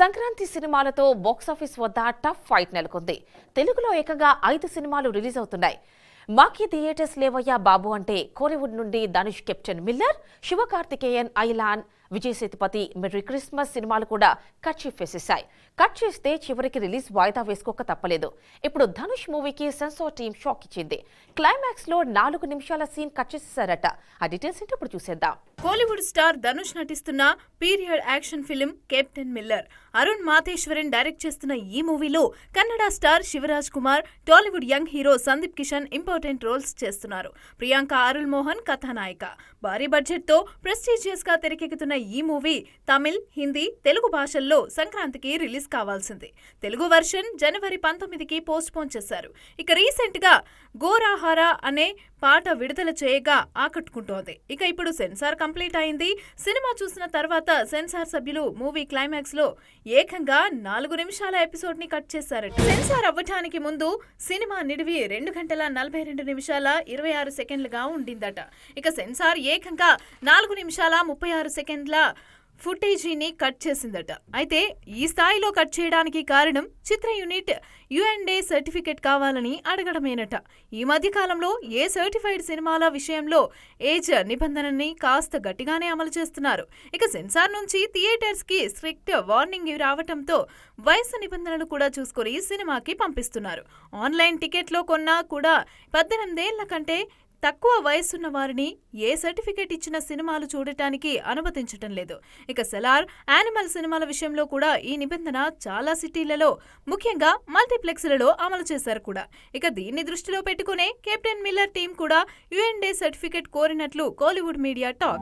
సంక్రాంతి సినిమాలతో బాక్సాఫీస్ వద్ద tough fight నెలకొంది. తెలుగులో ఏకంగా 5 సినిమాలు రిలీజ్ అవుతున్నాయి. మాకీ థియేటర్స్ లేవయ్యా బాబు అంటే కోలీవుడ్ నుండి Dhanush, captain Miller, Sivakarthikeyan, Ayalaan, Vijay Sethupathi, merry Christmas సినిమాలు కూడా కట్ చేసేశాయి. కట్ చేస్తే చివరికి రిలీజ్ వాయిదా వేసుకోక తప్పలేదు. ఇప్పుడు ధనుష్ మూవీకి సెన్సార్ టీం షాక్ ఇచ్చింది. క్లైమాక్స్ లో 4 నిమిషాల సీన్ కట్ చేసేశారట. ఆ డీటెయిల్స్ ఏంటో ఇప్పుడు చూసేద్దాం. కోలీవుడ్ స్టార్ ధనుష్ నటిస్తున్న period action film Captain Miller. Arun Matheswaran direct చేస్తున్న ఈ మూవీలో Kannada star Shivaraj Kumar, Tollywood young hero Sundeep Kishan important roles చేస్తున్నారు. ప్రియాంక అరుల్ మోహన్ కథానాయిక. భారీ బడ్జెట్ తో ప్రెస్టీజియస్ గా తెరకెక్కుతున్న ఈ మూవీ తమిళ్, హిందీ, తెలుగు భాషల్లో సంక్రాంతికి రిలీజ్ కావాల్సింది. తెలుగు వర్షన్ జనవరి 19కి పోస్ట్ పోన్ చేశారు. ఇక రీసెంట్ గా గోరాహారా అనే పాట విడుదల చేయగా ఆకట్టుకుంటోంది. ఇక ఇప్పుడు సెన్సార్ కంప్లీట్ అయింది. సినిమా చూసిన తర్వాత సెన్సార్ సభ్యులు మూవీ క్లైమాక్స్ లో ఏకంగా 4 నిమిషాల ఎపిసోడ్ ని కట్ చేశారట. సెన్సార్ అవ్వటానికి ముందు సినిమా నిడివి 2 గంటల 42 నిమిషాల 26 సెకండ్లుగా ఉండిందట. ఇక సెన్సార్ ఏకంగా 4 నిమిషాల 36 సెకండ్ల ఫుటేజీని కట్ చేసిందట. అయితే ఈ స్థాయిలో కట్ చేయడానికి కారణం చిత్ర యూనిట్ UNA సర్టిఫికెట్ కావాలని అడగడమేనట. ఈ మధ్య కాలంలో ఏ సర్టిఫైడ్ సినిమాల విషయంలో ఏజ్ నిబంధనని కాస్త గట్టిగానే అమలు చేస్తున్నారు. ఇక సెన్సార్ నుంచి థియేటర్స్ కి స్ట్రిక్ట్ వార్నింగ్ రావటంతో వయసు నిబంధనలు కూడా చూసుకొని సినిమాకి పంపిస్తున్నారు. ఆన్లైన్ టికెట్లో కొన్నా కూడా 18 ఏళ్ల కంటే తక్కువ వయసున్న వారిని ఏ సర్టిఫికేట్ ఇచ్చిన సినిమాలు చూడటానికి అనుమతించటం లేదు. ఇక సెలార్, యానిమల్ సినిమాల విషయంలో కూడా ఈ నిబంధన చాలా సిటీలలో, ముఖ్యంగా మల్టీప్లెక్స్లలో అమలు చేశారు కూడా. ఇక దీన్ని దృష్టిలో పెట్టుకునే కెప్టెన్ మిల్లర్ టీం కూడా UNA సర్టిఫికేట్ కోరినట్లు కోలీవుడ్ మీడియా టాక్.